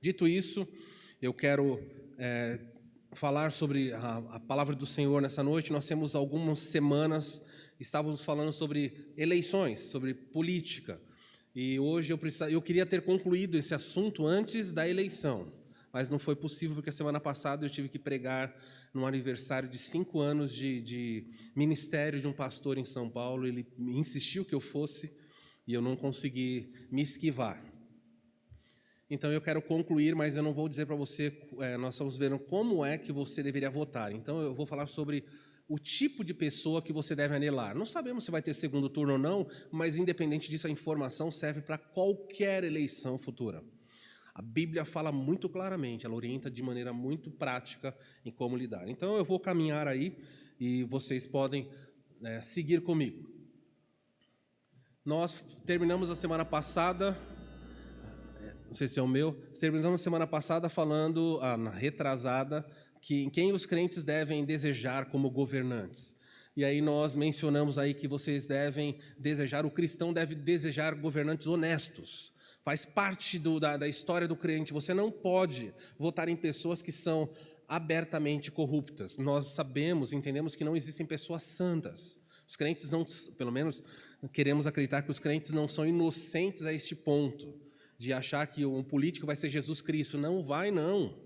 Dito isso, eu quero falar sobre a palavra do Senhor nessa noite. Nós temos algumas semanas, estávamos falando sobre eleições, sobre política. E hoje eu queria ter concluído esse assunto antes da eleição, mas não foi possível porque a semana passada eu tive que pregar no aniversário de 5 anos de ministério de um pastor em São Paulo. Ele insistiu que eu fosse e eu não consegui me esquivar. Então eu quero concluir, mas eu não vou dizer para você, nós estamos vendo como é que você deveria votar. Então eu vou falar sobre o tipo de pessoa que você deve anelar. Não sabemos se vai ter segundo turno ou não, mas independente disso, a informação serve para qualquer eleição futura. A Bíblia fala muito claramente, ela orienta de maneira muito prática em como lidar. Então eu vou caminhar aí e vocês podem seguir comigo. Nós terminamos a semana passada, não sei se é o meu, terminamos a semana passada falando, na retrasada, que quem os crentes devem desejar como governantes. E aí nós mencionamos aí que vocês devem desejar, o cristão deve desejar governantes honestos. Faz parte da história do crente. Você não pode votar em pessoas que são abertamente corruptas. Nós sabemos, entendemos que não existem pessoas santas. Os crentes não, pelo menos queremos acreditar que os crentes não são inocentes a este ponto de achar que um político vai ser Jesus Cristo. Não vai, não.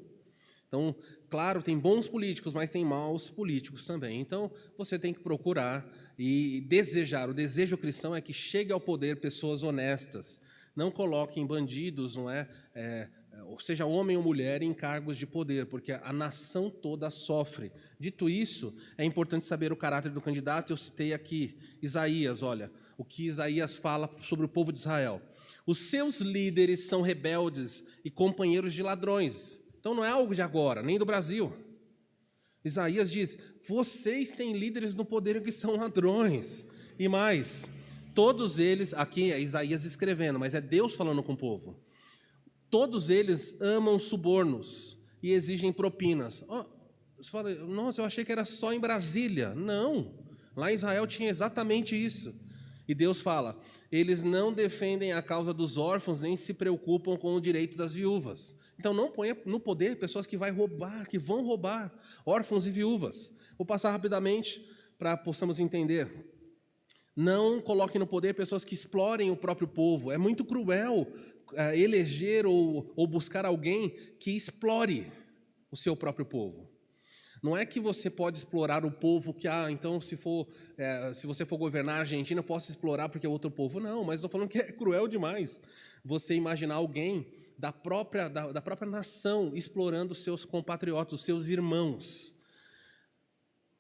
Então, claro, tem bons políticos, mas tem maus políticos também. Então, você tem que procurar e desejar. O desejo cristão é que chegue ao poder pessoas honestas. Não coloquem bandidos, ou seja, homem ou mulher, em cargos de poder, porque a nação toda sofre. Dito isso, é importante saber o caráter do candidato. Eu citei aqui Isaías, olha, o que Isaías fala sobre o povo de Israel. Os seus líderes são rebeldes e companheiros de ladrões. Então não é algo de agora, nem do Brasil. Isaías diz, vocês têm líderes no poder que são ladrões. E mais, todos eles, aqui é Isaías escrevendo, mas é Deus falando com o povo. Todos eles amam subornos e exigem propinas. Você fala, nossa, eu achei que era só em Brasília. Não, lá em Israel tinha exatamente isso. E Deus fala, eles não defendem a causa dos órfãos, nem se preocupam com o direito das viúvas. Então não ponha no poder pessoas que vão roubar, órfãos e viúvas. Vou passar rapidamente para possamos entender. Não coloque no poder pessoas que explorem o próprio povo. É muito cruel eleger ou buscar alguém que explore o seu próprio povo. Não é que você pode explorar o povo, que então se você for governar a Argentina, eu posso explorar porque é outro povo. Não, mas estou falando que é cruel demais você imaginar alguém da própria nação explorando os seus compatriotas, os seus irmãos.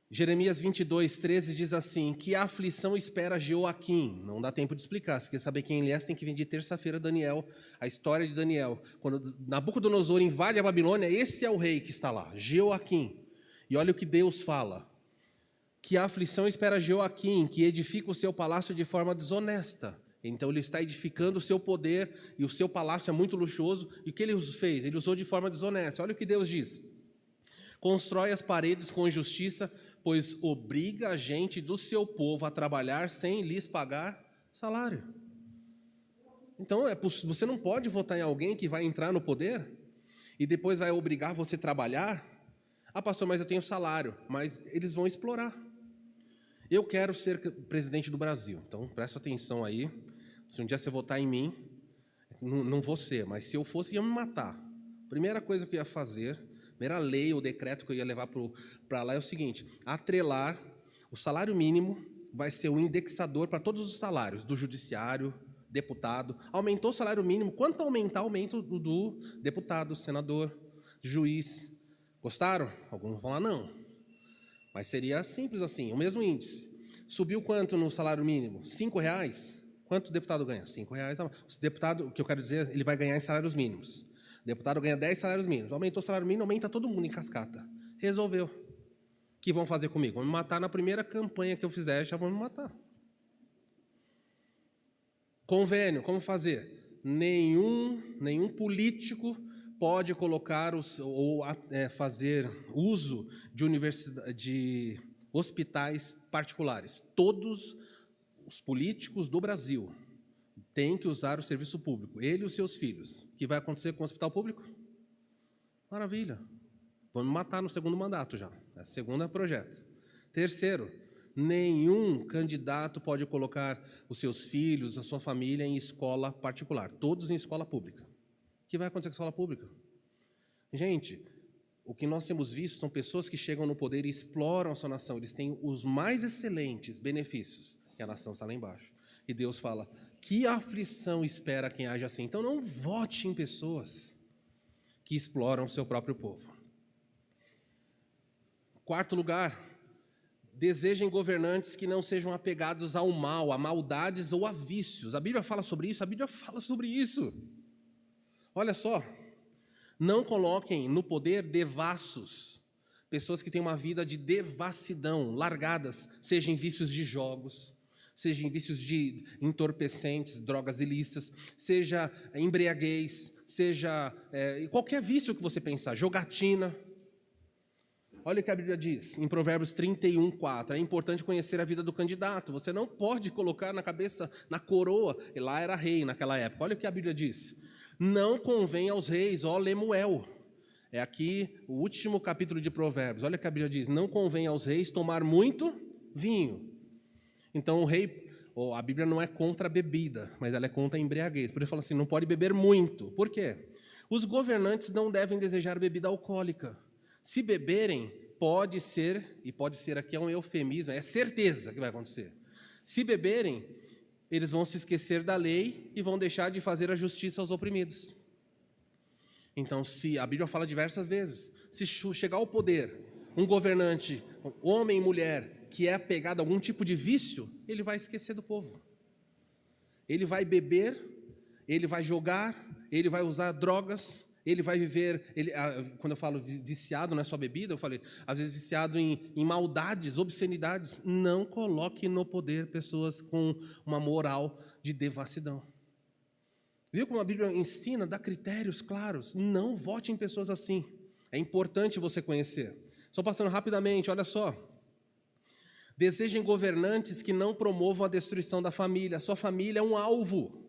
Jeremias 22:13 diz assim, que a aflição espera Jeoaquim. Não dá tempo de explicar, se quer saber quem ele é, você tem que vir de terça-feira, Daniel, a história de Daniel. Quando Nabucodonosor invade a Babilônia, esse é o rei que está lá, Jeoaquim. E olha o que Deus fala, que a aflição espera Jeoaquim, que edifica o seu palácio de forma desonesta. Então ele está edificando o seu poder e o seu palácio é muito luxuoso. E o que ele fez? Ele usou de forma desonesta. Olha o que Deus diz. Constrói as paredes com injustiça, pois obriga a gente do seu povo a trabalhar sem lhes pagar salário. Então você não pode votar em alguém que vai entrar no poder e depois vai obrigar você a trabalhar. Pastor, mas eu tenho salário, mas eles vão explorar. Eu quero ser presidente do Brasil, então presta atenção aí. Se um dia você votar em mim, não vou ser, mas se eu fosse, ia me matar. Primeira coisa que eu ia fazer, primeira lei ou decreto que eu ia levar para lá é o seguinte, atrelar o salário mínimo, vai ser o indexador para todos os salários, do judiciário, deputado. Aumentou o salário mínimo, quanto aumentar, aumento do deputado, senador, juiz. Gostaram? Alguns vão falar não. Mas seria simples assim, o mesmo índice. Subiu quanto no salário mínimo? R$5? Quanto o deputado ganha? R$5. O deputado, o que eu quero dizer, ele vai ganhar em salários mínimos. O deputado ganha 10 salários mínimos. Aumentou o salário mínimo, aumenta todo mundo em cascata. Resolveu. O que vão fazer comigo? Vão me matar na primeira campanha que eu fizer, já vão me matar. Convênio, como fazer? Nenhum político pode colocar ou fazer uso de hospitais particulares. Todos os políticos do Brasil têm que usar o serviço público, ele e os seus filhos. O que vai acontecer com o hospital público? Maravilha. Vão me matar no segundo mandato já. É o segundo projeto. Terceiro, nenhum candidato pode colocar os seus filhos, a sua família em escola particular. Todos em escola pública. O que vai acontecer com a escola pública? Gente, o que nós temos visto são pessoas que chegam no poder e exploram a sua nação. Eles têm os mais excelentes benefícios. E a nação está lá embaixo. E Deus fala, que aflição espera quem age assim. Então não vote em pessoas que exploram o seu próprio povo. Quarto lugar, desejem governantes que não sejam apegados ao mal, a maldades ou a vícios. A Bíblia fala sobre isso? A Bíblia fala sobre isso. Olha só, não coloquem no poder devassos, pessoas que têm uma vida de devassidão, largadas, seja em vícios de jogos, seja em vícios de entorpecentes, drogas ilícitas, seja embriaguez, seja qualquer vício que você pensar, jogatina. Olha o que a Bíblia diz, em Provérbios 31:4, é importante conhecer a vida do candidato, você não pode colocar na cabeça, na coroa, e lá era rei naquela época, olha o que a Bíblia diz, não convém aos reis, ó Lemuel, é aqui o último capítulo de Provérbios, olha o que a Bíblia diz, não convém aos reis tomar muito vinho. Então o rei, a Bíblia não é contra a bebida, mas ela é contra a embriaguez, por isso fala assim, não pode beber muito, por quê? Os governantes não devem desejar bebida alcoólica. Se beberem, pode ser, e pode ser aqui é um eufemismo, é certeza que vai acontecer. Se beberem, eles vão se esquecer da lei e vão deixar de fazer a justiça aos oprimidos. Então, se a Bíblia fala diversas vezes, se chegar ao poder um governante, homem e mulher, que é apegado a algum tipo de vício, ele vai esquecer do povo. Ele vai beber, ele vai jogar, ele vai usar drogas, ele vai viver, quando eu falo viciado, não é só bebida, eu falei, às vezes viciado em maldades, obscenidades. Não coloque no poder pessoas com uma moral de devassidão. Viu como a Bíblia ensina, dá critérios claros? Não vote em pessoas assim. É importante você conhecer. Só passando rapidamente, olha só. Desejem governantes que não promovam a destruição da família. A sua família é um alvo.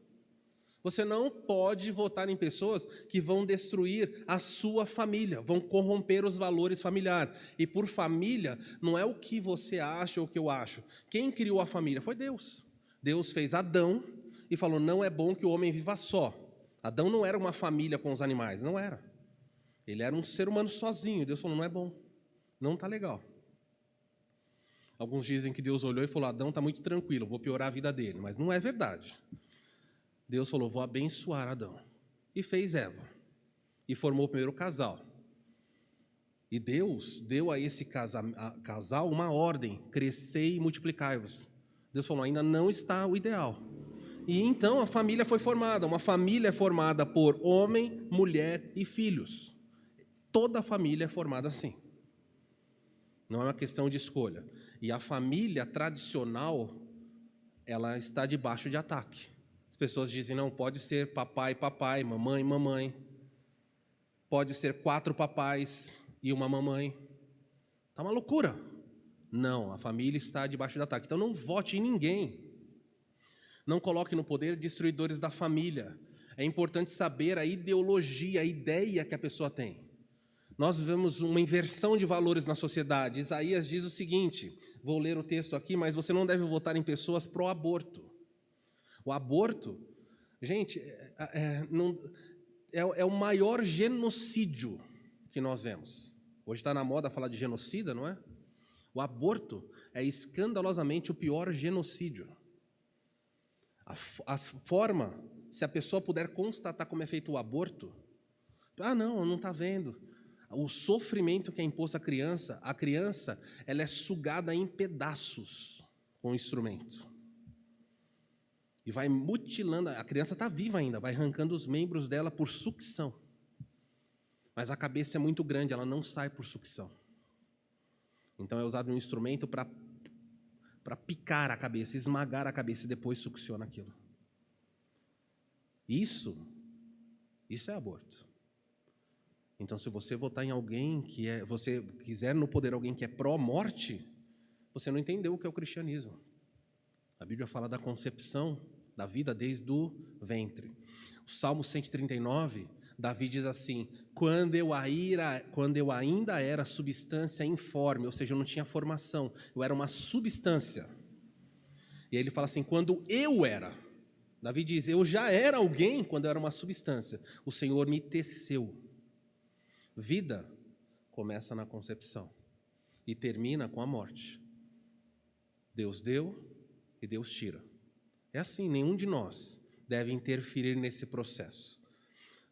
Você não pode votar em pessoas que vão destruir a sua família, vão corromper os valores familiares. E por família, não é o que você acha ou o que eu acho. Quem criou a família foi Deus. Deus fez Adão e falou, não é bom que o homem viva só. Adão não era uma família com os animais, não era. Ele era um ser humano sozinho. Deus falou, não é bom, não está legal. Alguns dizem que Deus olhou e falou, Adão está muito tranquilo, vou piorar a vida dele. Mas não é verdade. Deus falou, vou abençoar Adão. E fez Eva. E formou o primeiro casal. E Deus deu a esse casal uma ordem, crescei e multiplicai-vos. Deus falou, ainda não está o ideal. E então a família foi formada. Uma família é formada por homem, mulher e filhos. Toda a família é formada assim. Não é uma questão de escolha. E a família tradicional, ela está debaixo de ataque. As pessoas dizem, não, pode ser papai, papai, mamãe, mamãe. Pode ser 4 papais e uma mamãe. Está uma loucura. Não, a família está debaixo de ataque. Então não vote em ninguém. Não coloque no poder destruidores da família. É importante saber a ideologia, a ideia que a pessoa tem. Nós vemos uma inversão de valores na sociedade. Isaías diz o seguinte, vou ler o texto aqui, mas você não deve votar em pessoas pró-aborto. O aborto, gente, é o maior genocídio que nós vemos. Hoje está na moda falar de genocida, não é? O aborto é escandalosamente o pior genocídio. A forma, se a pessoa puder constatar como é feito o aborto, não está vendo. O sofrimento que é imposto à criança, ela é sugada em pedaços com o instrumento. E vai mutilando, a criança está viva ainda, vai arrancando os membros dela por sucção. Mas a cabeça é muito grande, ela não sai por sucção. Então é usado um instrumento para picar a cabeça, esmagar a cabeça e depois succiona aquilo. Isso é aborto. Então, se você votar em alguém você quiser no poder alguém que é pró-morte, você não entendeu o que é o cristianismo. A Bíblia fala da concepção da vida desde o ventre. O Salmo 139 Davi diz assim: quando eu ainda era substância informe, ou seja, eu não tinha formação, eu era uma substância. E aí ele fala assim: quando eu era, Davi diz, eu já era alguém quando eu era uma substância, o Senhor me teceu. Vida começa na concepção e termina com a morte. Deus deu e Deus tira. É assim, nenhum de nós deve interferir nesse processo.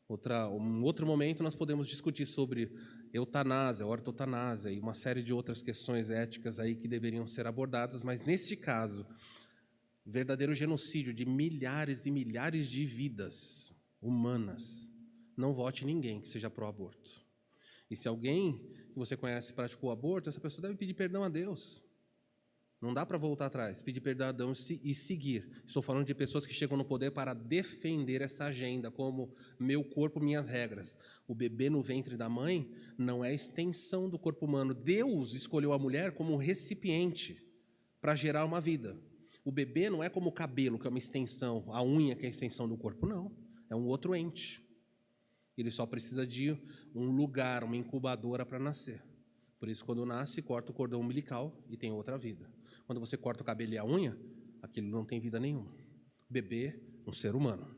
Um outro momento nós podemos discutir sobre eutanásia, ortotanásia e uma série de outras questões éticas aí que deveriam ser abordadas, mas neste caso, verdadeiro genocídio de milhares e milhares de vidas humanas, não vote ninguém que seja pró-aborto. E se alguém que você conhece praticou aborto, essa pessoa deve pedir perdão a Deus. Não dá para voltar atrás, pedir perdão a Deus e seguir. Estou falando de pessoas que chegam no poder para defender essa agenda, como meu corpo, minhas regras. O bebê no ventre da mãe não é extensão do corpo humano. Deus escolheu a mulher como um recipiente para gerar uma vida. O bebê não é como o cabelo, que é uma extensão, a unha, que é a extensão do corpo, não. É um outro ente. Ele só precisa de um lugar, uma incubadora para nascer. Por isso, quando nasce, corta o cordão umbilical e tem outra vida. Quando você corta o cabelo e a unha, aquilo não tem vida nenhuma. Bebê, um ser humano.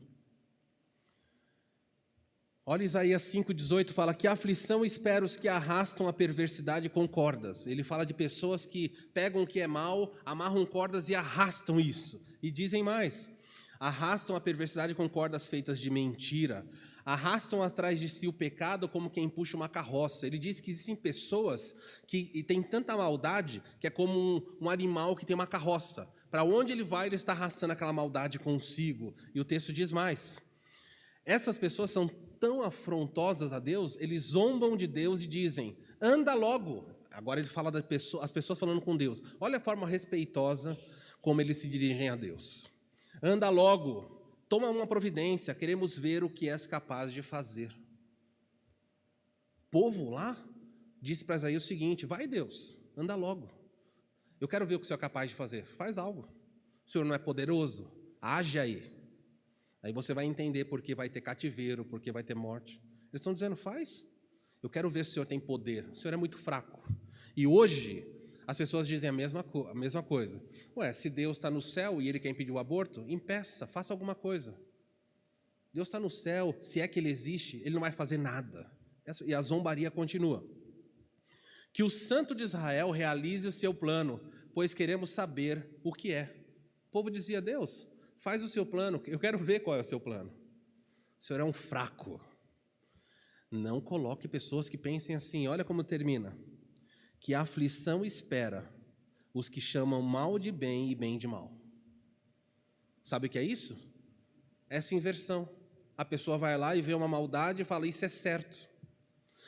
Olha Isaías 5,18, fala que aflição espera os que arrastam a perversidade com cordas. Ele fala de pessoas que pegam o que é mal, amarram cordas e arrastam isso. E dizem mais, arrastam a perversidade com cordas feitas de mentira, arrastam atrás de si o pecado como quem puxa uma carroça. Ele diz que existem pessoas que têm tanta maldade que é como um animal que tem uma carroça. Para onde ele vai, ele está arrastando aquela maldade consigo. E o texto diz mais. Essas pessoas são tão afrontosas a Deus, eles zombam de Deus e dizem, anda logo. Agora ele fala as pessoas falando com Deus. Olha a forma respeitosa como eles se dirigem a Deus. Anda logo. Toma uma providência, queremos ver o que és capaz de fazer. O povo lá disse para Isaías o seguinte, vai Deus, anda logo. Eu quero ver o que o Senhor é capaz de fazer. Faz algo. O Senhor não é poderoso? Age aí. Aí você vai entender por que vai ter cativeiro, por que vai ter morte. Eles estão dizendo, faz. Eu quero ver se o Senhor tem poder. O Senhor é muito fraco. E hoje, as pessoas dizem a mesma coisa. Ué, se Deus está no céu e Ele quer impedir o aborto, impeça, faça alguma coisa. Deus está no céu, se é que Ele existe, Ele não vai fazer nada. E a zombaria continua. Que o Santo de Israel realize o seu plano, pois queremos saber o que é. O povo dizia, Deus, faz o seu plano, eu quero ver qual é o seu plano. O Senhor é um fraco. Não coloque pessoas que pensem assim, olha como termina. Que a aflição espera os que chamam mal de bem e bem de mal. Sabe o que é isso? Essa inversão. A pessoa vai lá e vê uma maldade e fala, isso é certo.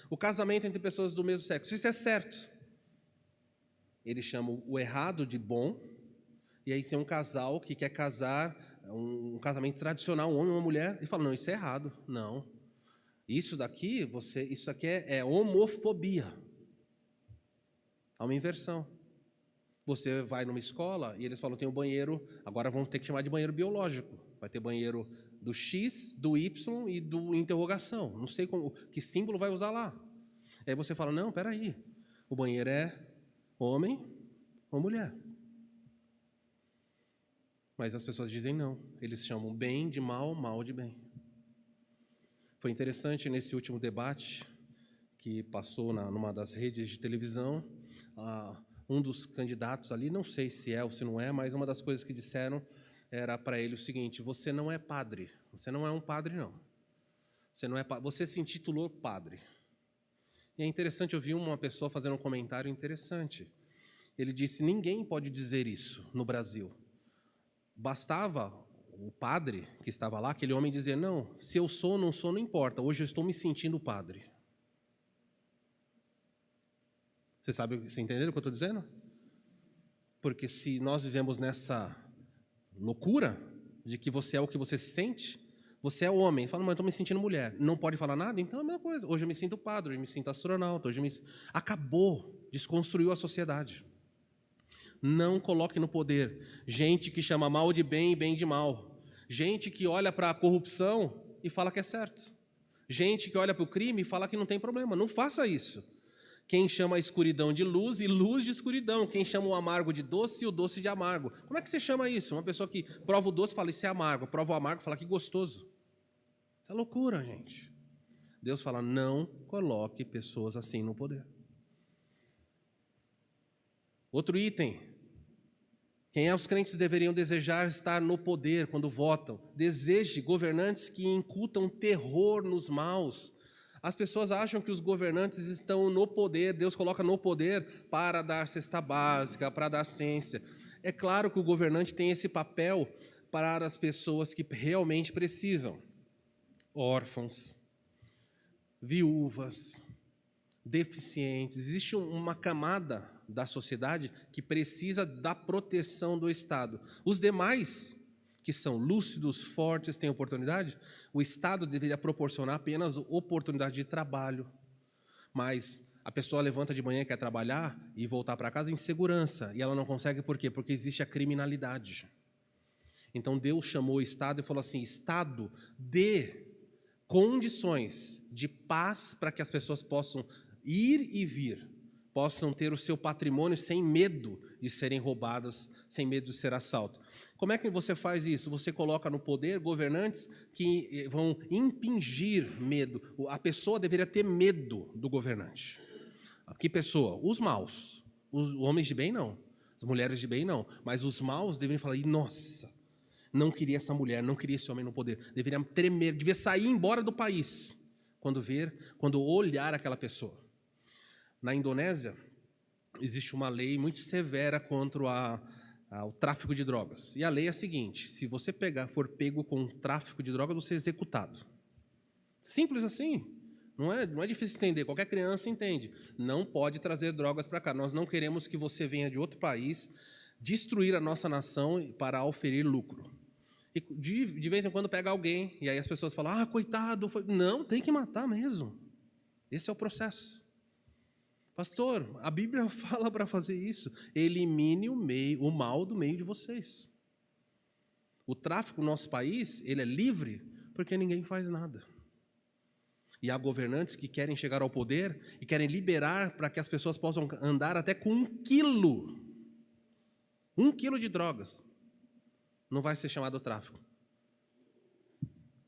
O casamento entre pessoas do mesmo sexo, isso é certo. Eles chamam o errado de bom, e aí tem um casal que quer casar, um casamento tradicional, um homem e uma mulher, e fala, não, isso é errado. Não. Isso aqui é homofobia. Há uma inversão. Você vai numa escola e eles falam, tem um banheiro, agora vão ter que chamar de banheiro biológico. Vai ter banheiro do X, do Y e do interrogação. Não sei que símbolo vai usar lá. Aí você fala, não, peraí, o banheiro é homem ou mulher. Mas as pessoas dizem não. Eles chamam bem de mal, mal de bem. Foi interessante nesse último debate que passou numa das redes de televisão, um dos candidatos ali, não sei se é ou se não é, mas uma das coisas que disseram era para ele o seguinte, você não é padre, você não é um padre não, você se intitulou padre. E é interessante, eu vi uma pessoa fazendo um comentário interessante, ele disse, ninguém pode dizer isso no Brasil, bastava o padre que estava lá, aquele homem dizer, não, se eu sou ou não sou, não importa, hoje eu estou me sentindo padre. Você entendeu o que eu estou dizendo? Porque se nós vivemos nessa loucura de que você é o que você sente, você é homem, fala, mas eu estou me sentindo mulher, não pode falar nada? Então é a mesma coisa, hoje eu me sinto padre, hoje eu me sinto astronauta, acabou, desconstruiu a sociedade. Não coloque no poder gente que chama mal de bem e bem de mal, gente que olha para a corrupção e fala que é certo, Gente que olha para o crime e fala que não tem problema. Não faça isso. Quem chama a escuridão de luz e luz de escuridão. Quem chama o amargo de doce e o doce de amargo. Como é que você chama isso? Uma pessoa que prova o doce fala, isso é amargo. Prova o amargo fala, que gostoso. Isso é loucura, gente. Deus fala, não coloque pessoas assim no poder. Outro item. Quem é os crentes deveriam desejar estar no poder quando votam? Deseje governantes que incutam terror nos maus. As pessoas acham que os governantes estão no poder, Deus coloca no poder para dar cesta básica, para dar assistência. É claro que o governante tem esse papel para as pessoas que realmente precisam. Órfãos, viúvas, deficientes. Existe uma camada da sociedade que precisa da proteção do Estado. Os demais, que são lúcidos, fortes, têm oportunidade, o Estado deveria proporcionar apenas oportunidade de trabalho. Mas a pessoa levanta de manhã, quer trabalhar e voltar para casa em segurança, e ela não consegue por quê? Porque existe a criminalidade. Então Deus chamou o Estado e falou assim, Estado, dê condições de paz para que as pessoas possam ir e vir, possam ter o seu patrimônio sem medo de serem roubadas, sem medo de ser assalto. Como é que você faz isso? Você coloca no poder governantes que vão impingir medo. A pessoa deveria ter medo do governante. Que pessoa? Os maus. Os homens de bem, não. As mulheres de bem, não. Mas os maus deveriam falar, nossa, não queria essa mulher, não queria esse homem no poder. Deveria tremer, devia sair embora do país quando olhar aquela pessoa. Na Indonésia, existe uma lei muito severa contra o tráfico de drogas. E a lei é a seguinte, se você for pego com tráfico de drogas, você é executado. Simples assim. Não é difícil entender, qualquer criança entende. Não pode trazer drogas para cá. Nós não queremos que você venha de outro país destruir a nossa nação para auferir lucro. E de vez em quando pega alguém, e aí as pessoas falam, coitado. Não, tem que matar mesmo. Esse é o processo. Pastor, a Bíblia fala para fazer isso. Elimine o mal do meio de vocês. O tráfico no nosso país, ele é livre porque ninguém faz nada. E há governantes que querem chegar ao poder e querem liberar para que as pessoas possam andar até com 1 quilo. 1 quilo de drogas. Não vai ser chamado tráfico.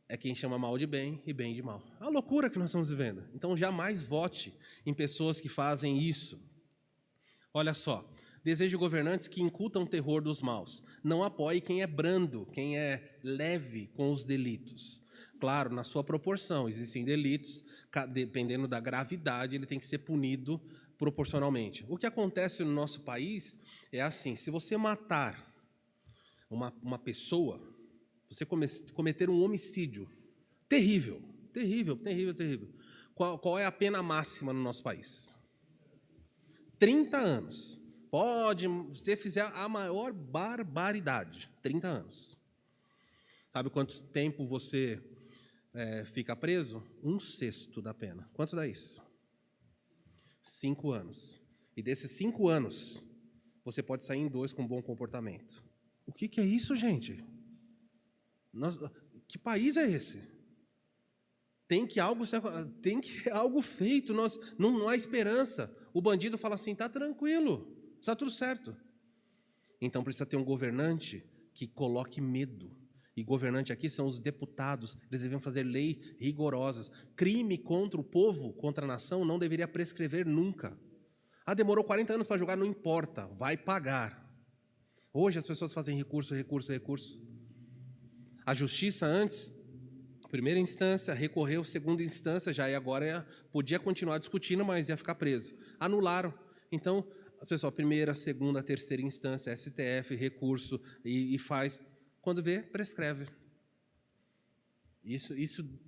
É quem chama mal de bem e bem de mal. É a loucura que nós estamos vivendo. Então, jamais vote em pessoas que fazem isso. Olha só, deseje governantes que incutam o terror dos maus. Não apoie quem é brando, quem é leve com os delitos. Claro, na sua proporção. Existem delitos, dependendo da gravidade, ele tem que ser punido proporcionalmente. O que acontece no nosso país é assim, se você matar uma pessoa, você cometer um homicídio terrível, terrível, terrível, terrível. Qual é a pena máxima no nosso país? 30 anos. Pode, se você fizer a maior barbaridade, 30 anos. Sabe quanto tempo você fica preso? 1/6 da pena. Quanto dá isso? 5 anos. E desses 5 anos, você pode sair em 2 com bom comportamento. O que é isso, gente? Que país é esse? Tem que algo feito. Não há esperança. O bandido fala assim, está tranquilo, está tudo certo. Então precisa ter um governante que coloque medo. E governante aqui são os deputados. Eles deveriam fazer leis rigorosas. Crime contra o povo, contra a nação, não deveria prescrever nunca. Demorou 40 anos para julgar, não importa, vai pagar. Hoje as pessoas fazem recurso. A justiça antes, primeira instância, recorreu, segunda instância, já e agora podia continuar discutindo, mas ia ficar preso. Anularam. Então, a pessoa, primeira, segunda, terceira instância, STF, recurso, e faz. Quando vê, prescreve. Isso,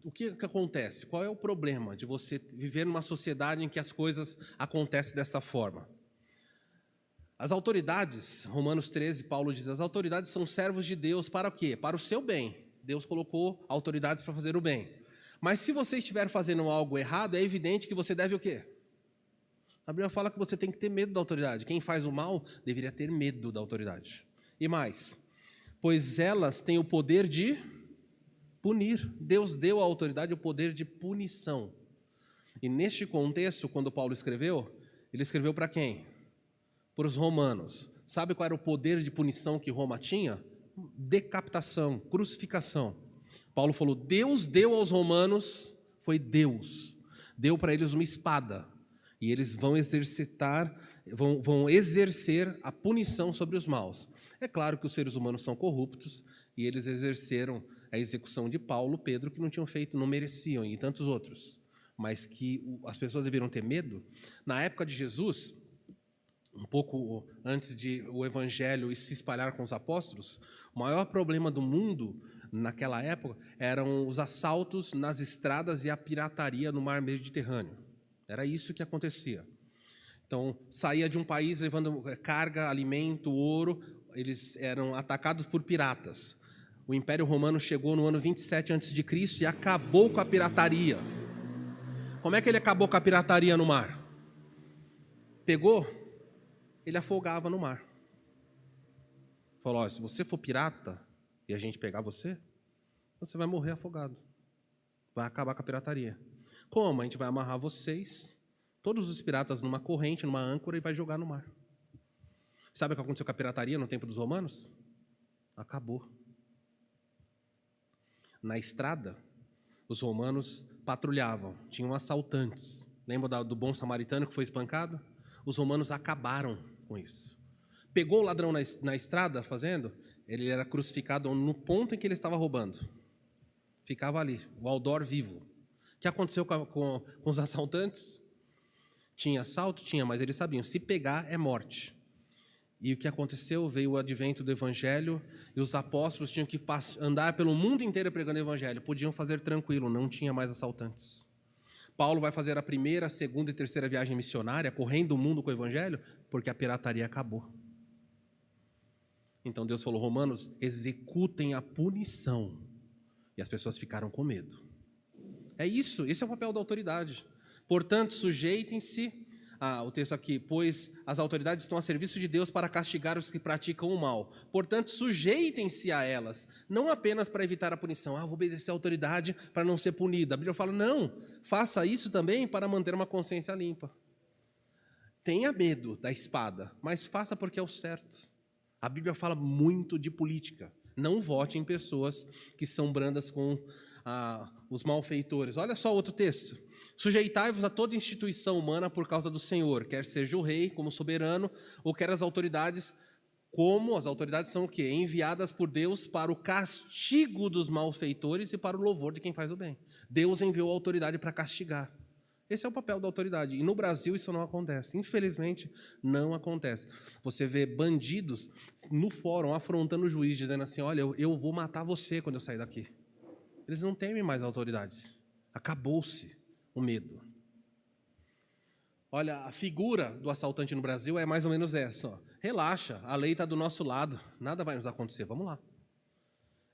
o que acontece? Qual é o problema de você viver numa sociedade em que as coisas acontecem dessa forma? As autoridades, Romanos 13, Paulo diz, as autoridades são servos de Deus para o quê? Para o seu bem. Deus colocou autoridades para fazer o bem. Mas se você estiver fazendo algo errado, é evidente que você deve o quê? A Bíblia fala que você tem que ter medo da autoridade. Quem faz o mal deveria ter medo da autoridade. E mais, pois elas têm o poder de punir. Deus deu à autoridade o poder de punição. E neste contexto, quando Paulo escreveu, ele escreveu para quem? Para os romanos. Sabe qual era o poder de punição que Roma tinha? Decapitação, crucificação. Paulo falou, Deus deu aos romanos, foi Deus, deu para eles uma espada, e eles vão exercer a punição sobre os maus. É claro que os seres humanos são corruptos, e eles exerceram a execução de Paulo, Pedro, que não tinham feito, não mereciam, e tantos outros, mas que as pessoas deveriam ter medo. Na época de Jesus, um pouco antes de o evangelho se espalhar com os apóstolos, o maior problema do mundo naquela época eram os assaltos nas estradas e a pirataria no mar Mediterrâneo. Era isso que acontecia. Então, saía de um país levando carga, alimento, ouro, eles eram atacados por piratas. O Império Romano chegou no ano 27 a.C. e acabou com a pirataria. Como é que ele acabou com a pirataria no mar? Pegou, ele afogava no mar. Falou, se você for pirata e a gente pegar você, você vai morrer afogado. Vai acabar com a pirataria. Como? A gente vai amarrar vocês, todos os piratas, numa corrente, numa âncora, e vai jogar no mar. Sabe o que aconteceu com a pirataria no tempo dos romanos? Acabou. Na estrada, os romanos patrulhavam, tinham assaltantes. Lembra do bom samaritano que foi espancado? Os romanos acabaram com isso. Pegou o ladrão na estrada fazendo, ele era crucificado no ponto em que ele estava roubando. Ficava ali, o Aldor vivo. O que aconteceu com os assaltantes? Tinha assalto? Tinha, mas eles sabiam, se pegar é morte. E o que aconteceu? Veio o advento do evangelho e os apóstolos tinham que andar pelo mundo inteiro pregando o evangelho. Podiam fazer tranquilo, não tinha mais assaltantes. Paulo vai fazer a primeira, segunda e terceira viagem missionária, correndo o mundo com o evangelho, porque a pirataria acabou. Então Deus falou, Romanos, executem a punição. E as pessoas ficaram com medo. É isso, esse é o papel da autoridade. Portanto, sujeitem-se, o texto aqui, pois as autoridades estão a serviço de Deus para castigar os que praticam o mal. Portanto, sujeitem-se a elas, não apenas para evitar a punição. Vou obedecer à autoridade para não ser punido. A Bíblia fala, não, faça isso também para manter uma consciência limpa. Tenha medo da espada, mas faça porque é o certo. A Bíblia fala muito de política. Não vote em pessoas que são brandas com os malfeitores. Olha só outro texto. Sujeitai-vos a toda instituição humana por causa do Senhor, quer seja o rei como soberano, ou quer as autoridades, como as autoridades são o quê? Enviadas por Deus para o castigo dos malfeitores e para o louvor de quem faz o bem. Deus enviou a autoridade para castigar. Esse é o papel da autoridade. E no Brasil isso não acontece. Infelizmente, não acontece. Você vê bandidos no fórum afrontando o juiz, dizendo assim, olha, eu vou matar você quando eu sair daqui. Eles não temem mais a autoridade. Acabou-se o medo. Olha, a figura do assaltante no Brasil é mais ou menos essa. Ó. Relaxa, a lei está do nosso lado. Nada vai nos acontecer, vamos lá.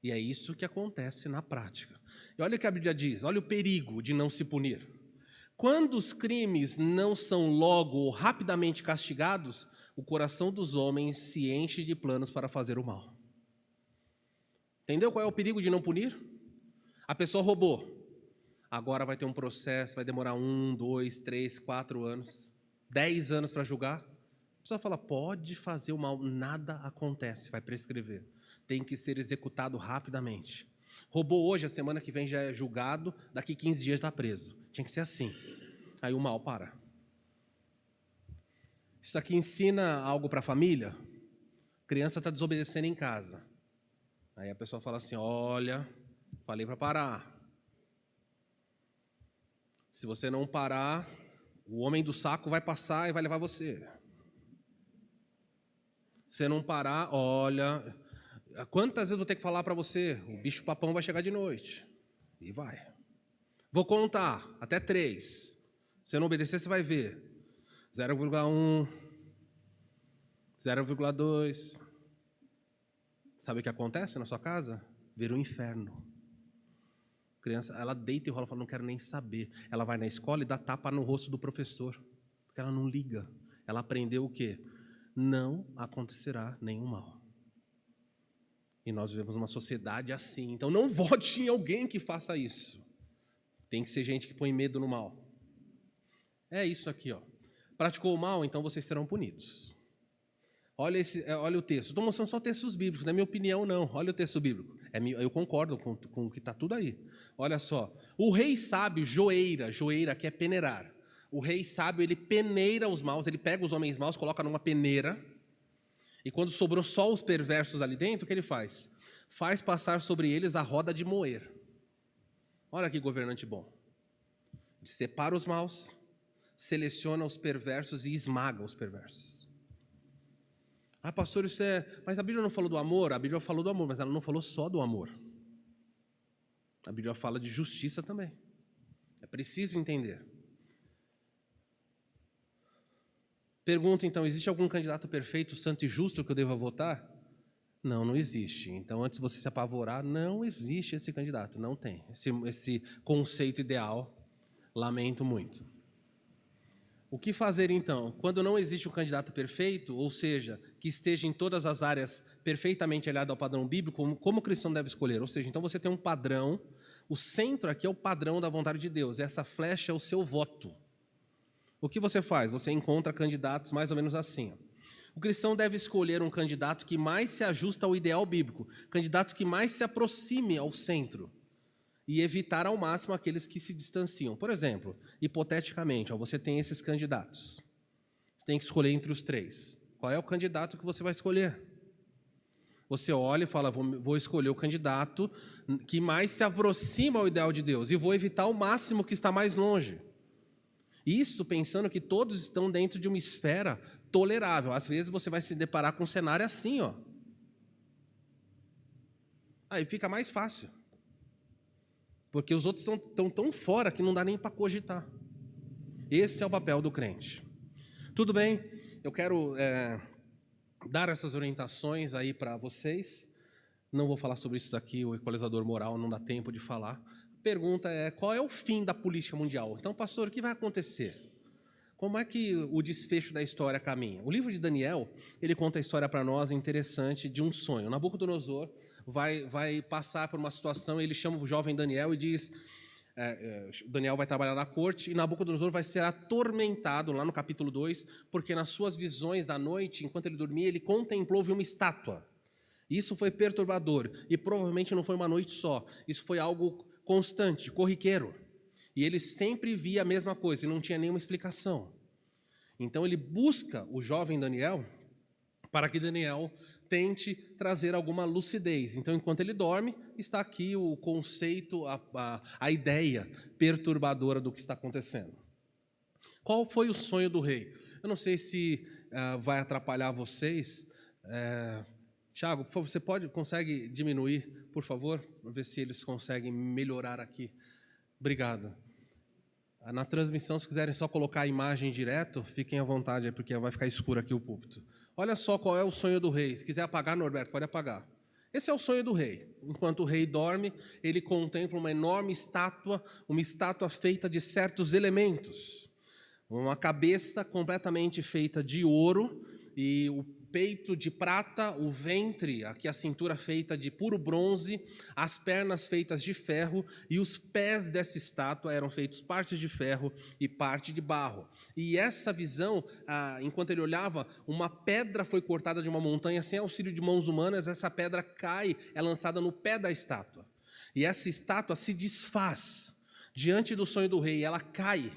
E é isso que acontece na prática. E olha o que a Bíblia diz, olha o perigo de não se punir. Quando os crimes não são logo ou rapidamente castigados, o coração dos homens se enche de planos para fazer o mal. Entendeu qual é o perigo de não punir? A pessoa roubou. Agora vai ter um processo, vai demorar 1, 2, 3, 4 anos, 10 anos para julgar. A pessoa fala, pode fazer o mal, nada acontece, vai prescrever. Tem que ser executado rapidamente. Roubou hoje, a semana que vem já é julgado, daqui 15 dias está preso. Tinha que ser assim. Aí o mal para. Isso aqui ensina algo para a família? A criança está desobedecendo em casa. Aí a pessoa fala assim, olha, falei para parar. Se você não parar, o homem do saco vai passar e vai levar você. Se você não parar, olha, quantas vezes eu vou ter que falar para você? O bicho papão vai chegar de noite. E vai. Vou contar até 3. Se você não obedecer, você vai ver. 0,1, 0,2. Sabe o que acontece na sua casa? Vira um inferno. A criança, ela deita e rola e fala, não quero nem saber. Ela vai na escola e dá tapa no rosto do professor, porque ela não liga. Ela aprendeu o quê? Não acontecerá nenhum mal. E nós vivemos numa sociedade assim. Então não vote em alguém que faça isso. Tem que ser gente que põe medo no mal. É isso aqui, ó. Praticou o mal, então vocês serão punidos. Olha o texto. Estou mostrando só textos bíblicos, não é minha opinião, não. Olha o texto bíblico. Eu concordo com o que está tudo aí. Olha só. O rei sábio joeira que é peneirar. O rei sábio, ele peneira os maus, ele pega os homens maus, coloca numa peneira, e quando sobrou só os perversos ali dentro, o que ele faz? Faz passar sobre eles a roda de moer. Olha que governante bom. Ele separa os maus, seleciona os perversos e esmaga os perversos. Ah, pastor, isso é... Mas a Bíblia não falou do amor? A Bíblia falou do amor, mas ela não falou só do amor. A Bíblia fala de justiça também. É preciso entender. Pergunta, então, existe algum candidato perfeito, santo e justo que eu deva votar? Não, não existe. Então, antes de você se apavorar, não existe esse candidato, não tem. Esse conceito ideal, lamento muito. O que fazer, então? Quando não existe um candidato perfeito, ou seja, que esteja em todas as áreas perfeitamente alinhado ao padrão bíblico, como o cristão deve escolher? Ou seja, então você tem um padrão, o centro aqui é o padrão da vontade de Deus, essa flecha é o seu voto. O que você faz? Você encontra candidatos mais ou menos assim. O cristão deve escolher um candidato que mais se ajusta ao ideal bíblico, candidato que mais se aproxime ao centro e evitar ao máximo aqueles que se distanciam. Por exemplo, hipoteticamente, você tem esses candidatos. Você tem que escolher entre os três. Qual é o candidato que você vai escolher? Você olha e fala, vou escolher o candidato que mais se aproxima ao ideal de Deus e vou evitar ao máximo o que está mais longe. Isso pensando que todos estão dentro de uma esfera tolerável. Às vezes você vai se deparar com um cenário assim, ó. Aí fica mais fácil. Porque os outros estão tão fora que não dá nem para cogitar. Esse é o papel do crente. Tudo bem, eu quero dar essas orientações aí para vocês. Não vou falar sobre isso aqui, o equalizador moral, não dá tempo de falar. A pergunta é, qual é o fim da política mundial? Então, pastor, o que vai acontecer? Como é que o desfecho da história caminha? O livro de Daniel, ele conta a história para nós interessante de um sonho. Nabucodonosor vai passar por uma situação, ele chama o jovem Daniel e diz, Daniel vai trabalhar na corte, e Nabucodonosor vai ser atormentado, lá no capítulo 2, porque nas suas visões da noite, enquanto ele dormia, ele contemplou, viu uma estátua. Isso foi perturbador, e provavelmente não foi uma noite só, isso foi algo constante, corriqueiro. E ele sempre via a mesma coisa, e não tinha nenhuma explicação. Então ele busca o jovem Daniel, para que Daniel tente trazer alguma lucidez. Então, enquanto ele dorme, está aqui o conceito, a ideia perturbadora do que está acontecendo. Qual foi o sonho do rei? Eu não sei se vai atrapalhar vocês. Tiago, por favor, você consegue diminuir, por favor? Para ver se eles conseguem melhorar aqui. Obrigado. Na transmissão, se quiserem só colocar a imagem direto, fiquem à vontade, porque vai ficar escuro aqui o púlpito. Olha só qual é o sonho do rei. Se quiser apagar, Norberto, pode apagar. Esse é o sonho do rei. Enquanto o rei dorme, ele contempla uma enorme estátua, uma estátua feita de certos elementos. Uma cabeça completamente feita de ouro e o peito de prata, o ventre, aqui a cintura feita de puro bronze, as pernas feitas de ferro e os pés dessa estátua eram feitos parte de ferro e parte de barro. E essa visão, enquanto ele olhava, uma pedra foi cortada de uma montanha sem auxílio de mãos humanas, essa pedra cai, é lançada no pé da estátua. E essa estátua se desfaz diante do sonho do rei, ela cai.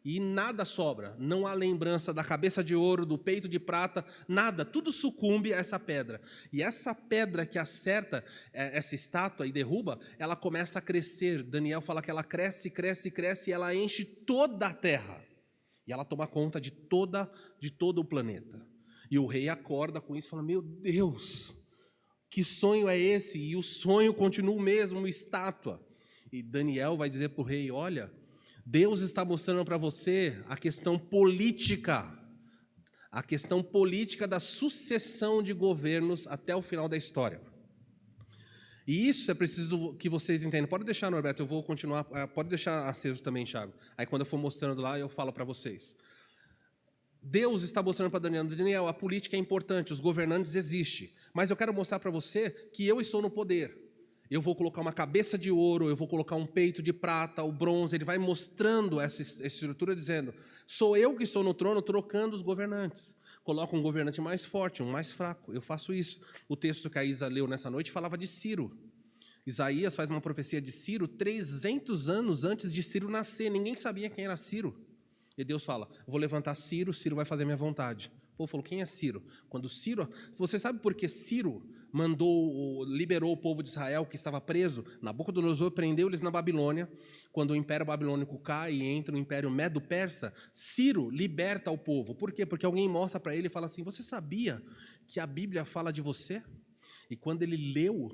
E nada sobra, não há lembrança da cabeça de ouro, do peito de prata, nada, tudo sucumbe a essa pedra. E essa pedra que acerta essa estátua e derruba, ela começa a crescer. Daniel fala que ela cresce, cresce, cresce e ela enche toda a terra. E ela toma conta de todo o planeta. E o rei acorda com isso e fala, meu Deus, que sonho é esse? E o sonho continua o mesmo, uma estátua. E Daniel vai dizer para o rei, olha, Deus está mostrando para você a questão política da sucessão de governos até o final da história. E isso é preciso que vocês entendam. Pode deixar, Norberto, eu vou continuar, pode deixar aceso também, Thiago. Aí quando eu for mostrando lá, eu falo para vocês. Deus está mostrando para Daniel, a política é importante, os governantes existem, mas eu quero mostrar para você que eu estou no poder. Eu vou colocar uma cabeça de ouro, eu vou colocar um peito de prata, o bronze. Ele vai mostrando essa estrutura, dizendo, sou eu que estou no trono trocando os governantes. Coloca um governante mais forte, um mais fraco. Eu faço isso. O texto que a Isa leu nessa noite falava de Ciro. Isaías faz uma profecia de Ciro 300 anos antes de Ciro nascer. Ninguém sabia quem era Ciro. E Deus fala, vou levantar Ciro, Ciro vai fazer minha vontade. O povo falou, quem é Ciro? Quando Ciro... Você sabe por que Ciro liberou o povo de Israel que estava preso? Nabucodonosor prendeu eles na Babilônia. Quando o Império Babilônico cai e entra o Império Medo-Persa, Ciro liberta o povo. Por quê? Porque alguém mostra para ele e fala assim, você sabia que a Bíblia fala de você? E quando ele leu,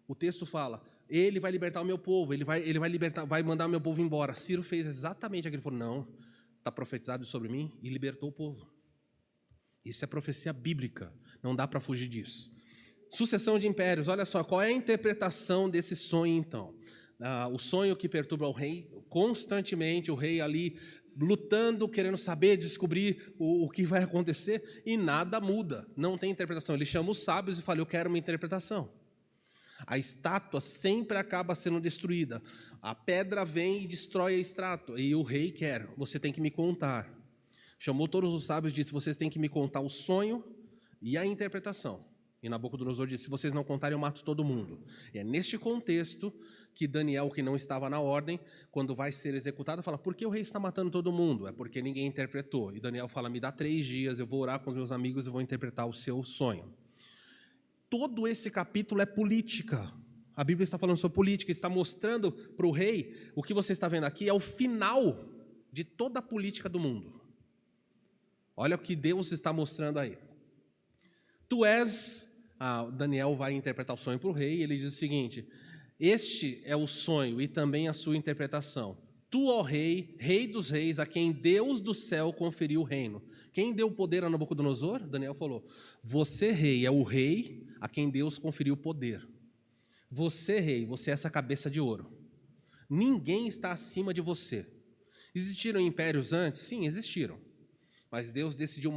o texto fala, ele vai libertar o meu povo, ele vai mandar o meu povo embora. Ciro fez exatamente aquilo. Ele falou, não, está profetizado sobre mim, e libertou o povo. Isso é profecia bíblica, não dá para fugir disso. Sucessão de impérios, olha só, qual é a interpretação desse sonho então? O sonho que perturba o rei, constantemente o rei ali lutando, querendo saber, descobrir o que vai acontecer, e nada muda, não tem interpretação. Ele chama os sábios e fala, eu quero uma interpretação. A estátua sempre acaba sendo destruída. A pedra vem e destrói a estátua, e o rei quer, você tem que me contar. Chamou todos os sábios e disse, vocês têm que me contar o sonho e a interpretação. E Nabucodonosor disse, se vocês não contarem, eu mato todo mundo. E é neste contexto que Daniel, que não estava na ordem, quando vai ser executado, fala, por que o rei está matando todo mundo? É porque ninguém interpretou. E Daniel fala, me dá 3 dias, eu vou orar com os meus amigos e vou interpretar o seu sonho. Todo esse capítulo é política. A Bíblia está falando sobre política, está mostrando para o rei, o que você está vendo aqui é o final de toda a política do mundo. Olha o que Deus está mostrando aí. Tu és... Daniel vai interpretar o sonho para o rei, e ele diz o seguinte, este é o sonho e também a sua interpretação. Tu, ó rei, rei dos reis, a quem Deus do céu conferiu o reino. Quem deu o poder a Nabucodonosor? Daniel falou, você, rei, é o rei a quem Deus conferiu o poder. Você, rei, você é essa cabeça de ouro. Ninguém está acima de você. Existiram impérios antes? Sim, existiram. Mas Deus decidiu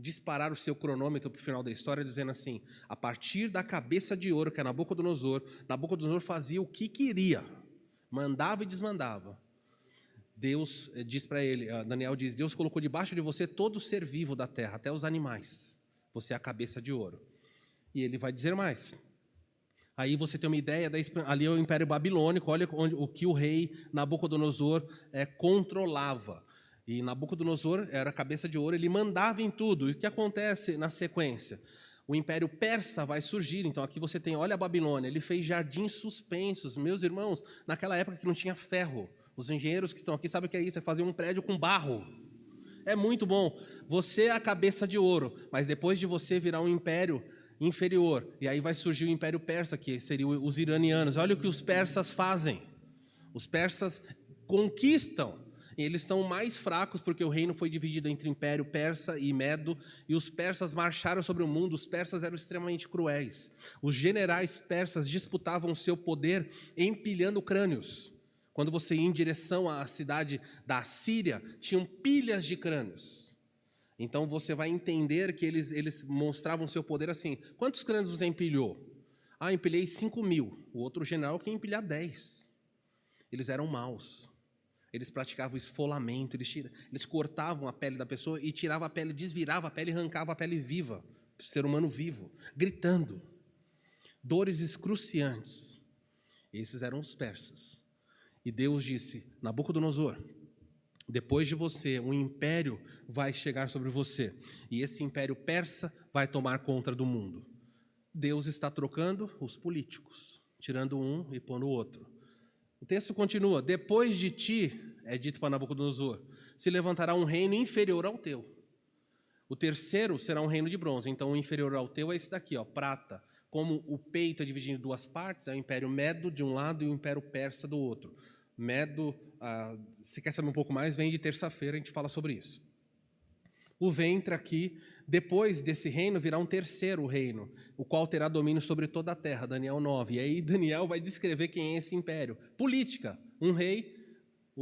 disparar o seu cronômetro para o final da história, dizendo assim, a partir da cabeça de ouro, que é Nabucodonosor fazia o que queria, mandava e desmandava. Deus diz para ele, Daniel diz, Deus colocou debaixo de você todo ser vivo da terra, até os animais. Você é a cabeça de ouro. E ele vai dizer mais. Aí você tem uma ideia, ali é o Império Babilônico, olha o que o rei Nabucodonosor controlava. E Nabucodonosor era a cabeça de ouro, ele mandava em tudo. E o que acontece na sequência? O Império Persa vai surgir, então aqui você tem, olha a Babilônia, ele fez jardins suspensos. Meus irmãos, naquela época que não tinha ferro, os engenheiros que estão aqui sabem o que é isso, é fazer um prédio com barro. É muito bom. Você é a cabeça de ouro, mas depois de você virar um império inferior, e aí vai surgir o Império Persa, que seriam os iranianos. Olha o que os persas fazem. Os persas conquistam. Eles são mais fracos porque o reino foi dividido entre Império Persa e Medo, e os persas marcharam sobre o mundo. Os persas eram extremamente cruéis. Os generais persas disputavam seu poder empilhando crânios. Quando você ia em direção à cidade da Síria, tinham pilhas de crânios. Então você vai entender que eles mostravam seu poder assim. Quantos crânios você empilhou? Empilhei 5.000. O outro general queria empilhar 10. Eles eram maus. Eles praticavam esfolamento, eles cortavam a pele da pessoa e tiravam a pele, desviravam a pele e arrancavam a pele viva, ser humano vivo, gritando. Dores excruciantes. Esses eram os persas. E Deus disse, Nabucodonosor, depois de você, um império vai chegar sobre você. E esse império persa vai tomar conta do mundo. Deus está trocando os políticos, tirando um e pondo o outro. O texto continua, depois de ti, é dito para Nabucodonosor, se levantará um reino inferior ao teu. O terceiro será um reino de bronze, então o inferior ao teu é esse daqui, prata. Como o peito é dividido em 2 partes, é o Império Medo de um lado e o Império Persa do outro. Medo, se quer saber um pouco mais, vem de terça-feira, a gente fala sobre isso. O ventre aqui, depois desse reino, virá um terceiro reino, o qual terá domínio sobre toda a terra, Daniel 9. E aí Daniel vai descrever quem é esse império. Política, um rei,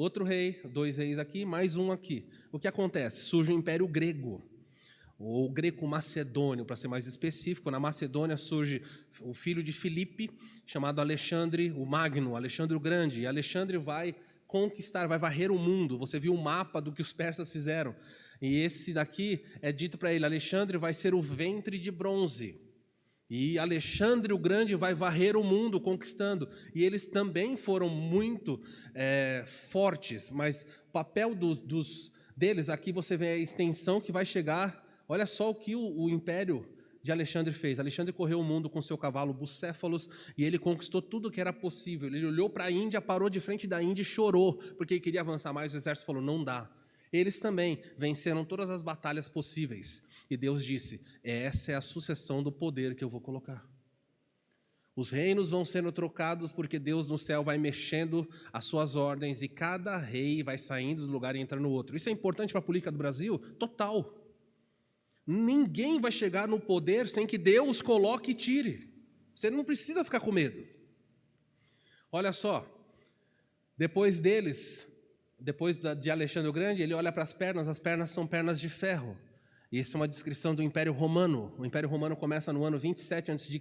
outro rei, 2 reis aqui, mais um aqui. O que acontece? Surge o Império Grego, ou Greco-Macedônio, para ser mais específico. Na Macedônia surge o filho de Filipe, chamado Alexandre o Magno, Alexandre o Grande. E Alexandre vai conquistar, vai varrer o mundo. Você viu o mapa do que os persas fizeram. E esse daqui é dito para ele, Alexandre vai ser o ventre de bronze. E Alexandre o Grande vai varrer o mundo conquistando. E eles também foram muito fortes, mas o papel deles, aqui você vê a extensão que vai chegar. Olha só o que o império de Alexandre fez. Alexandre correu o mundo com seu cavalo Bucéfalos e ele conquistou tudo que era possível. Ele olhou para a Índia, parou de frente da Índia e chorou, porque ele queria avançar mais. O exército falou, não dá. Eles também venceram todas as batalhas possíveis. E Deus disse, essa é a sucessão do poder que eu vou colocar. Os reinos vão sendo trocados porque Deus no céu vai mexendo as suas ordens e cada rei vai saindo do lugar e entrando no outro. Isso é importante para a política do Brasil? Total. Ninguém vai chegar no poder sem que Deus coloque e tire. Você não precisa ficar com medo. Olha só, depois deles, depois de Alexandre o Grande, ele olha para as pernas são pernas de ferro. E essa é uma descrição do Império Romano. O Império Romano começa no ano 27 a.C.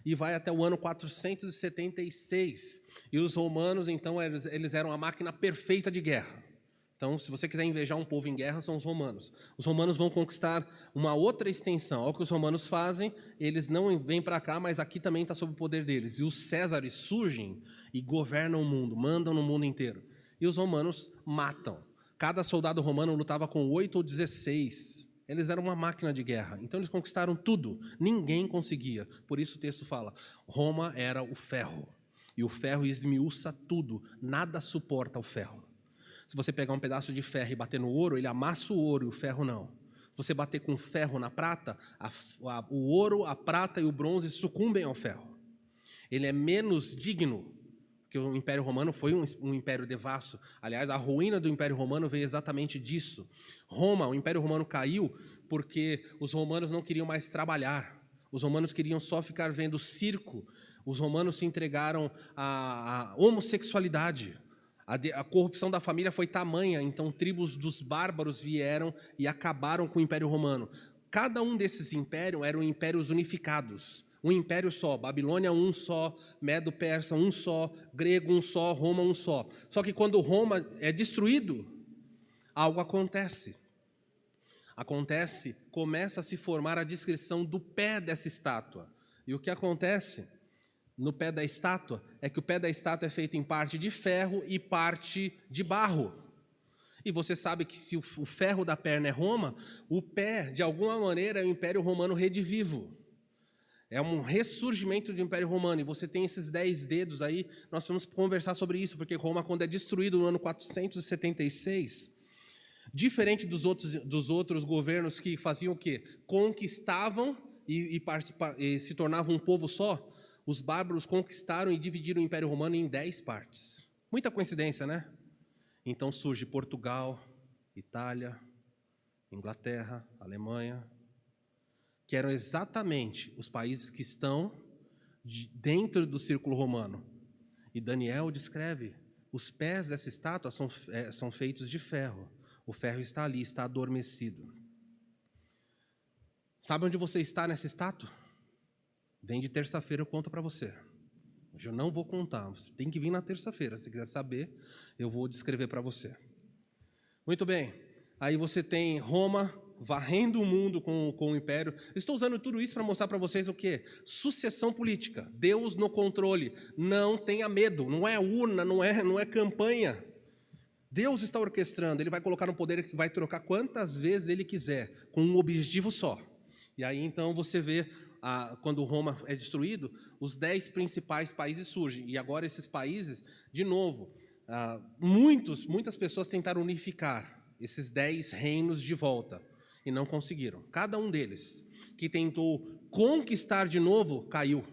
e vai até o ano 476. E os romanos, então, eles eram a máquina perfeita de guerra. Então, se você quiser invejar um povo em guerra, são os romanos. Os romanos vão conquistar uma outra extensão. Olha o que os romanos fazem, eles não vêm para cá, mas aqui também está sob o poder deles. E os césares surgem e governam o mundo, mandam no mundo inteiro. E os romanos matam. Cada soldado romano lutava com 8 ou 16. Eles eram uma máquina de guerra. Então, eles conquistaram tudo. Ninguém conseguia. Por isso o texto fala, Roma era o ferro. E o ferro esmiuça tudo. Nada suporta o ferro. Se você pegar um pedaço de ferro e bater no ouro, ele amassa o ouro e o ferro não. Se você bater com ferro na prata, o ouro, a prata e o bronze sucumbem ao ferro. Ele é menos digno, porque o Império Romano foi um império devasso. Aliás, a ruína do Império Romano veio exatamente disso. O Império Romano caiu porque os romanos não queriam mais trabalhar. Os romanos queriam só ficar vendo circo. Os romanos se entregaram à homossexualidade. A corrupção da família foi tamanha, então tribos dos bárbaros vieram e acabaram com o Império Romano. Cada um desses impérios eram impérios unificados. Um império só, Babilônia um só, Medo-Persa um só, Grego um só, Roma um só. Só que quando Roma é destruído, algo acontece. Começa a se formar a descrição do pé dessa estátua. E o que acontece no pé da estátua é que o pé da estátua é feito em parte de ferro e parte de barro. E você sabe que se o ferro da perna é Roma, o pé, de alguma maneira, é o Império Romano redivivo. É um ressurgimento do Império Romano. E você tem esses 10 dedos aí, nós vamos conversar sobre isso, porque Roma, quando é destruído no ano 476, diferente dos outros governos que faziam o quê? Conquistavam e se tornavam um povo só. Os bárbaros conquistaram e dividiram o Império Romano em 10 partes. Muita coincidência, né? Então surge Portugal, Itália, Inglaterra, Alemanha, que eram exatamente os países que estão dentro do círculo romano. E Daniel descreve, os pés dessa estátua são feitos de ferro. O ferro está ali, está adormecido. Sabe onde você está nessa estátua? Vem de terça-feira, eu conto para você. Hoje eu não vou contar, você tem que vir na terça-feira. Se quiser saber, eu vou descrever para você. Muito bem, aí você tem Roma varrendo o mundo com o império. Estou usando tudo isso para mostrar para vocês o quê? Sucessão política, Deus no controle. Não tenha medo, não é urna, não é campanha. Deus está orquestrando, Ele vai colocar no poder que vai trocar quantas vezes Ele quiser, com um objetivo só. E aí então você vê, quando Roma é destruído, os 10 principais países surgem. E agora esses países, de novo, muitas pessoas tentaram unificar esses 10 reinos de volta e não conseguiram. Cada um deles que tentou conquistar de novo, caiu.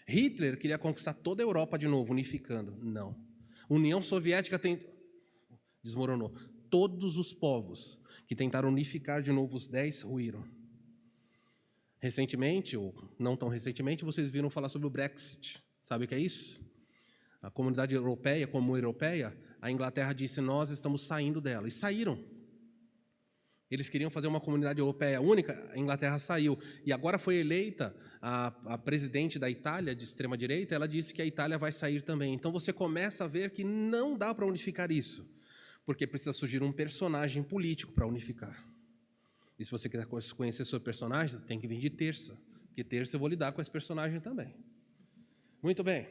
Hitler queria conquistar toda a Europa de novo, unificando. Não. União Soviética desmoronou. Todos os povos que tentaram unificar de novo os 10 ruíram. Recentemente, ou não tão recentemente, vocês viram falar sobre o Brexit. Sabe o que é isso? A comunidade europeia, como europeia, a Inglaterra disse, nós estamos saindo dela. E saíram. Eles queriam fazer uma comunidade europeia única, a Inglaterra saiu. E agora foi eleita a presidente da Itália, de extrema-direita, ela disse que a Itália vai sair também. Então você começa a ver que não dá para unificar isso, porque precisa surgir um personagem político para unificar. E se você quiser conhecer sobre personagens, tem que vir de terça, porque terça eu vou lidar com esse personagem também. Muito bem.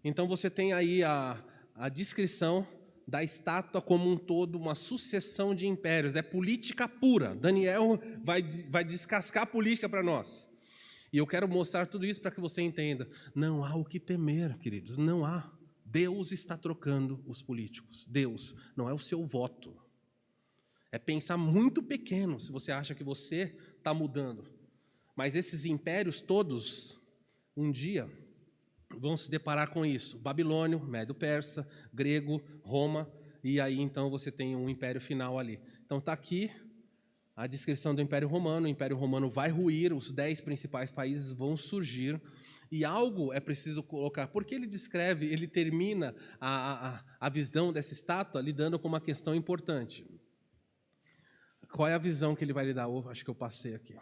Então você tem aí a descrição da estátua como um todo, uma sucessão de impérios. É política pura. Daniel vai descascar a política para nós. E eu quero mostrar tudo isso para que você entenda. Não há o que temer, queridos. Não há. Deus está trocando os políticos. Deus, não é o seu voto. É pensar muito pequeno se você acha que você está mudando. Mas esses impérios todos, um dia, vão se deparar com isso. Babilônio, Médio-Persa, grego, Roma, e aí então você tem um império final ali. Então está aqui a descrição do Império Romano. O Império Romano vai ruir, os 10 principais países vão surgir, e algo é preciso colocar, porque ele descreve, ele termina a visão dessa estátua lidando com uma questão importante. Qual é a visão que ele vai lidar? Acho que eu passei aqui.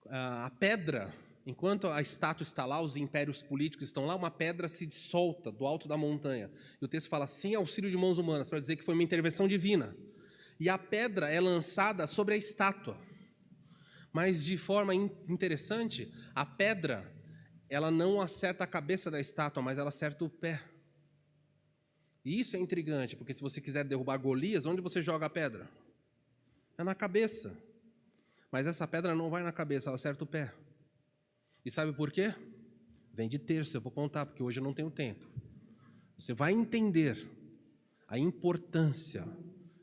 A pedra, enquanto a estátua está lá, os impérios políticos estão lá, uma pedra se solta do alto da montanha. E o texto fala, sem auxílio de mãos humanas, para dizer que foi uma intervenção divina. E a pedra é lançada sobre a estátua. Mas de forma interessante, a pedra, ela não acerta a cabeça da estátua, mas ela acerta o pé. E isso é intrigante, porque se você quiser derrubar Golias, onde você joga a pedra? É na cabeça. Mas essa pedra não vai na cabeça, ela acerta o pé. E sabe por quê? Vem de terça, eu vou contar, porque hoje eu não tenho tempo. Você vai entender a importância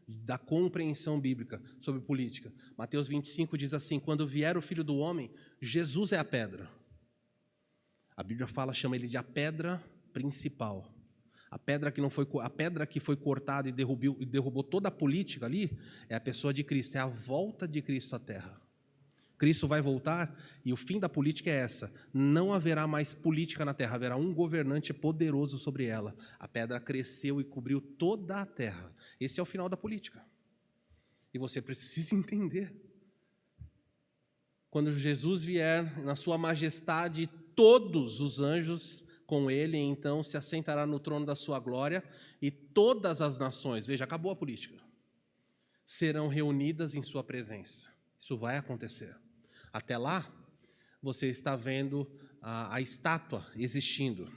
da compreensão bíblica sobre política. Mateus 25 diz assim, quando vier o Filho do Homem, Jesus é a pedra. A Bíblia chama ele de a pedra principal. A pedra que foi cortada e derrubou toda a política ali, é a pessoa de Cristo, é a volta de Cristo à terra. Cristo vai voltar e o fim da política é essa. Não haverá mais política na terra, haverá um governante poderoso sobre ela. A pedra cresceu e cobriu toda a terra. Esse é o final da política. E você precisa entender. Quando Jesus vier, na sua majestade, todos os anjos com ele, então se assentará no trono da sua glória, e todas as nações, veja, acabou a política, serão reunidas em sua presença. Isso vai acontecer. Até lá, você está vendo a estátua existindo.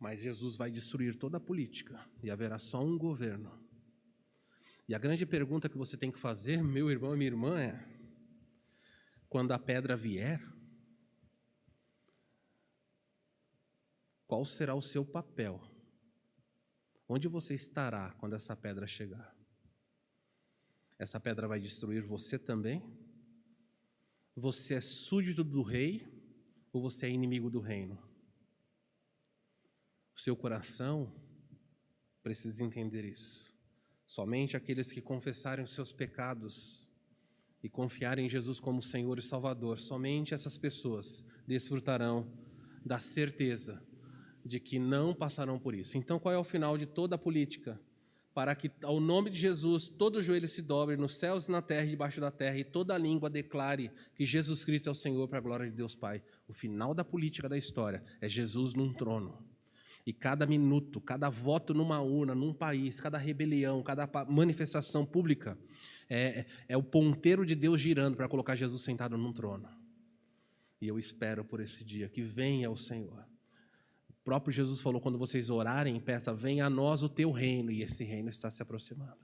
Mas Jesus vai destruir toda a política e haverá só um governo. E a grande pergunta que você tem que fazer, meu irmão e minha irmã, é: quando a pedra vier, qual será o seu papel? Onde você estará quando essa pedra chegar? Essa pedra vai destruir você também? Você é súdito do rei ou você é inimigo do reino? O seu coração precisa entender isso. Somente aqueles que confessarem os seus pecados e confiarem em Jesus como Senhor e Salvador, somente essas pessoas desfrutarão da certeza de que não passarão por isso. Então, qual é o final de toda a política? Para que, ao nome de Jesus, todo joelho se dobre nos céus e na terra e debaixo da terra, e toda língua declare que Jesus Cristo é o Senhor, para a glória de Deus Pai. O final da política da história é Jesus num trono. E cada minuto, cada voto numa urna, num país, cada rebelião, cada manifestação pública, é o ponteiro de Deus girando para colocar Jesus sentado num trono. E eu espero por esse dia, que venha o Senhor. O próprio Jesus falou, quando vocês orarem, peça, venha a nós o teu reino, e esse reino está se aproximando.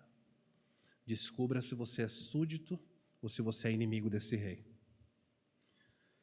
Descubra se você é súdito ou se você é inimigo desse rei.